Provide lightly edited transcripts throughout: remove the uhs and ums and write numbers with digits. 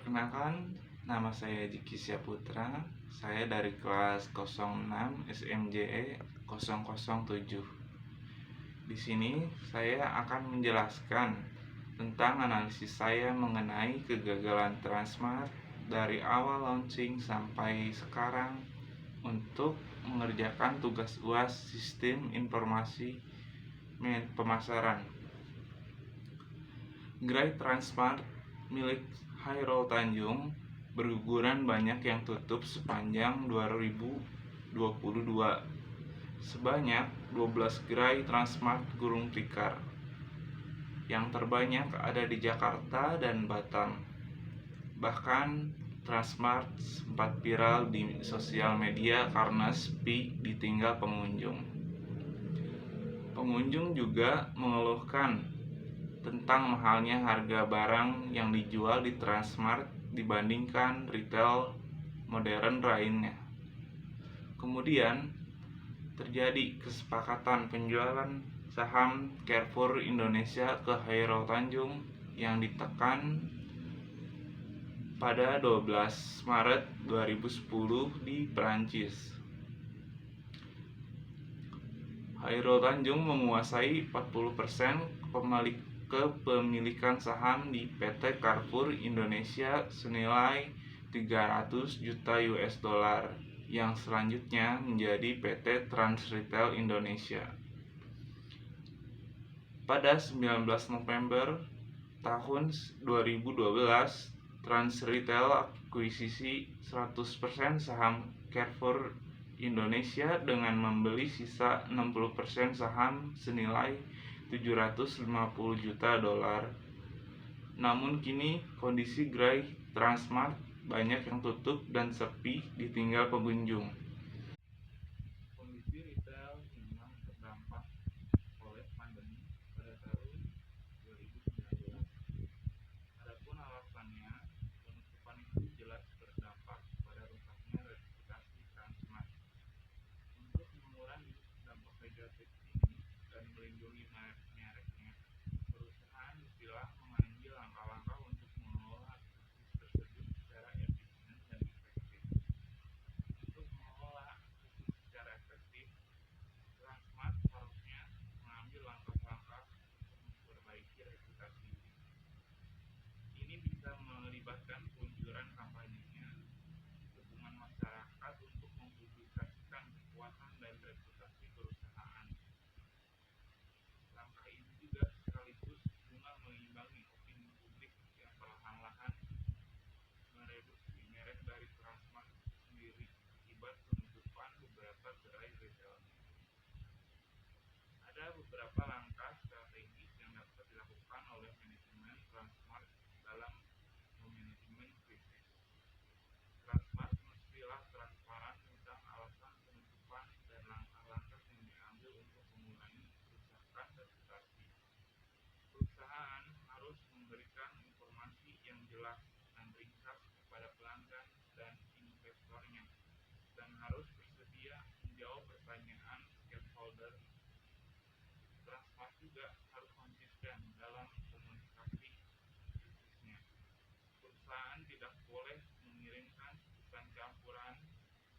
Perkenalkan, nama saya Diki Syaputra. Saya dari kelas 06 SMJE 007. Di sini saya akan menjelaskan tentang analisis saya mengenai kegagalan Transmart dari awal launching sampai sekarang untuk mengerjakan tugas UAS Sistem Informasi Pemasaran. Gerai Transmart milik Chairul Tanjung berguguran banyak yang tutup sepanjang 2022. Sebanyak 12 gerai Transmart gulung tikar. Yang terbanyak ada di Jakarta dan Batam. Bahkan Transmart sempat viral di sosial media karena sepi ditinggal pengunjung. Pengunjung juga mengeluhkan tentang mahalnya harga barang yang dijual di Transmart dibandingkan retail modern lainnya. Kemudian terjadi kesepakatan penjualan saham Carrefour Indonesia ke Chairul Tanjung yang ditekan pada 12 Maret 2010 di Perancis. Chairul Tanjung menguasai 40% kepemilikan saham di PT Carrefour Indonesia senilai 300 juta US dollar yang selanjutnya menjadi PT Trans Retail Indonesia. Pada 19 November tahun 2012, Trans Retail akuisisi 100% saham Carrefour Indonesia dengan membeli sisa 60% saham senilai 750 juta dolar. Namun kini kondisi gerai Transmart banyak yang tutup dan sepi ditinggal pengunjung. Kondisi retail memang terdampak oleh pandemi pada tahun 2019. Adapun alasannya, penutupan itu jelas berdampak pada rusaknya reputasi Transmart. Untuk mengurangi dampak negatif ini dan melindungi mereknya, perusahaan istilah mengambil langkah-langkah untuk mengelola krisis tersebut secara efisien dan efektif. Untuk mengelola krisis secara efektif, Transmart harusnya mengambil langkah-langkah untuk memperbaiki reputasi. Ini bisa melibatkan peluncuran kampanyenya, dukungan masyarakat untuk mempublikasikan kekuatan dan reputasi perusahaan. Langkah ini juga sekaligus guna mengimbangi opini publik yang perlahan-lahan mereduksi merek dari Transmart sendiri akibat penutupan beberapa gerai retailnya. Ada beberapa langkah strategis yang dapat dilakukan oleh manajemen Transmart dalam memanajemen krisis. Transmart mestilah transparan tentang alasan penutupan dan langkah-langkah yang diambil untuk mengurangi kerusakan reputasi. Perusahaan harus memberikan informasi yang jelas dan ringkas kepada pelanggan dan investornya, dan harus bersedia menjawab pertanyaan stakeholder. Transmart juga harus konsisten dalam komunikasi bisnisnya. Perusahaan tidak boleh mengirimkan pesan campuran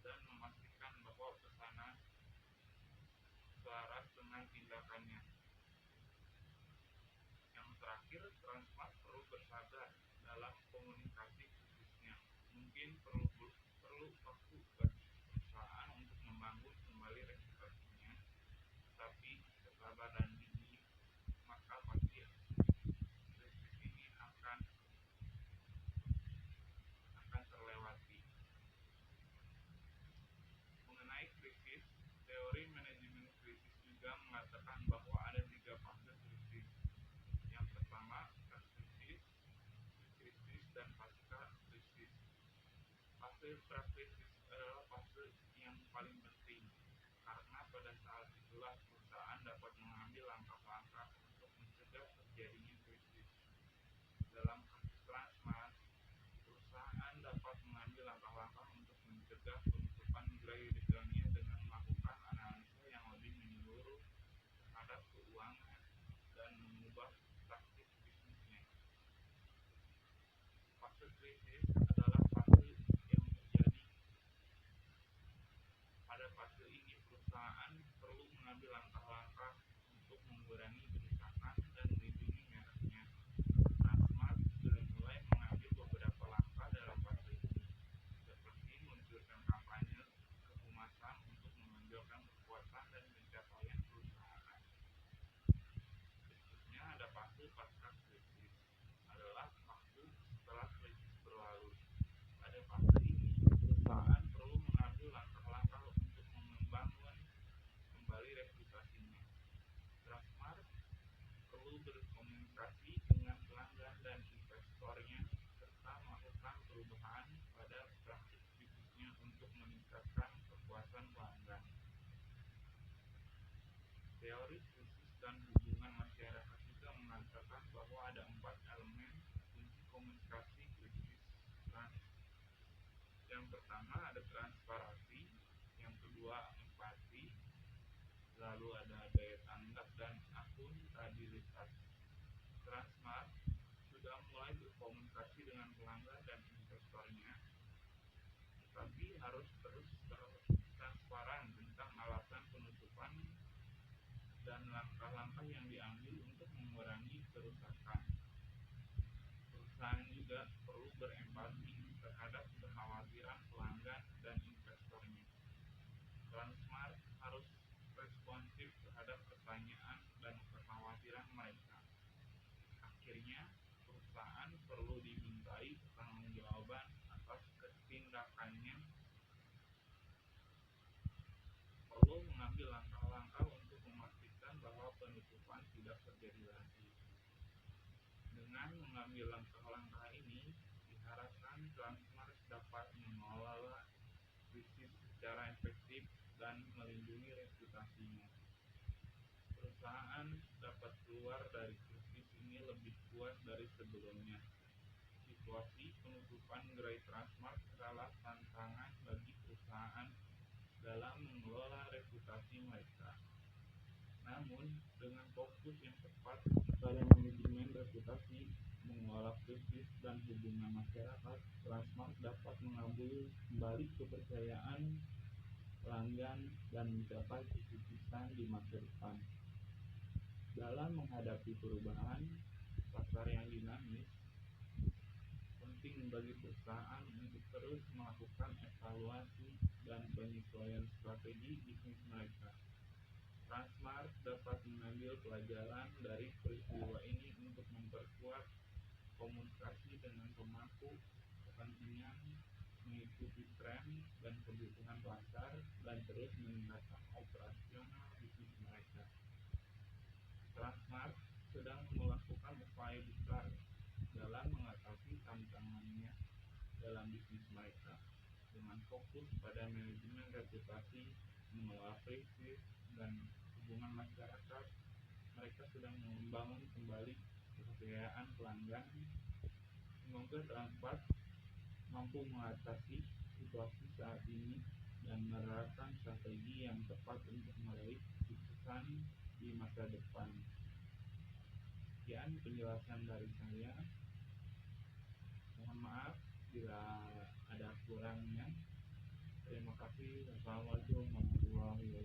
dan memastikan bahwa pesanan selaras dengan tindakannya. Yang terakhir, Transmart perlu bersabar dalam komunikasi bisnisnya. Mungkin perlu waktu bagi perusahaan untuk membangun kembali reputasinya, tapi kesabaran ini maka pasti krisis ini akan terlewati. Mengenai krisis, teori manajemen krisis juga mengatakan bahwa ada 3 fase krisis. Yang pertama, krisis, dan pasca krisis. Fase pra-krisis adalah fase yang paling penting, karena pada saat itulah perusahaan dapat mengambil langkah-langkah untuk mencegah terjadinya krisis. Dalam kasus Transmart, perusahaan dapat mengambil langkah-langkah untuk mencegah penutupan gerai retailnya dengan melakukan analisa yang lebih menyeluruh terhadap keuangan dan mengubah taktik bisnisnya. Fase Fase krisis adalah fase yang terjadi. Pada fase ini perusahaan perlu mengambil langkah-langkah untuk mengurangi kerusakan dan melindungi mereknya. Transmart sudah mulai mengambil beberapa langkah dalam fase ini, seperti meluncurkan kampanye kehumasan untuk menonjolkan kekuatan dan pencapaian perusahaan. Berikutnya ada fase pasca krisis, adalah waktu setelah krisis berlalu. Pada fase ini, perusahaan perlu mengambil langkah-langkah untuk membangun kembali reputasinya. Transmart perlu berkomunikasi dengan pelanggan dan investornya serta melakukan perubahan pada praktik bisnisnya untuk meningkatkan kepuasan pelanggan. Teori krisis dan hubungan masyarakat juga mengatakan bahwa ada 4 elemen kunci komunikasi krisis. Yang pertama ada transparansi, yang kedua empati, lalu ada daya tanggap dan akuntabilitas. Transmart sudah mulai berkomunikasi dengan pelanggan dan investornya, tetapi harus terus transparan tentang alasan penutupan dan langkah-langkah yang diambil untuk mengurangi kerusakan. Perusahaan juga perlu berempati terhadap kekhawatiran pelanggan dan investornya. Transmart harus responsif terhadap pertanyaan dan kekhawatiran mereka. Akhirnya, perusahaan perlu dimintai pertanggungjawaban atas tindakannya, perlu mengambil langkah-langkah untuk memastikan bahwa penutupan tidak terjadi lagi. Dengan mengambil langkah-langkah ini, diharapkan Transmart dapat mengelola krisis secara efektif dan melindungi reputasinya. Perusahaan dapat keluar dari krisis ini lebih kuat dari sebelumnya. Situasi penutupan gerai Transmart adalah tantangan bagi perusahaan dalam mengelola reputasi mereka. Namun, dengan fokus yang tepat pada manajemen reputasi, mengelola krisis, dan hubungan masyarakat, Transmart dapat mengambil kembali kepercayaan pelanggan dan mencapai kesuksesan di masa depan. Dalam menghadapi perubahan pasar yang dinamis, penting bagi perusahaan untuk terus melakukan evaluasi dan penyesuaian strategi bisnis mereka. Transmart dapat mengambil pelajaran dari peristiwa ini untuk memperkuat komunikasi dengan pemangku kepentingan, mengikuti tren dan kebutuhan pasar, dan terus meningkatkan operasional bisnis mereka. Transmart sedang melakukan upaya besar dalam mengatasi tantangannya dalam bisnis mereka. Dengan fokus pada manajemen reputasi, mengelola krisis, dan hubungan masyarakat, mereka sedang membangun kembali kepercayaan pelanggan. Semoga Transmart mampu mengatasi situasi saat ini dan menerapkan strategi yang tepat untuk meraih kesuksesan di masa depan. Sekian penjelasan dari saya. Mohon maaf bila ada kurangnya. Terima kasih. Wassalamualaikum warahmatullahi wabarakatuh.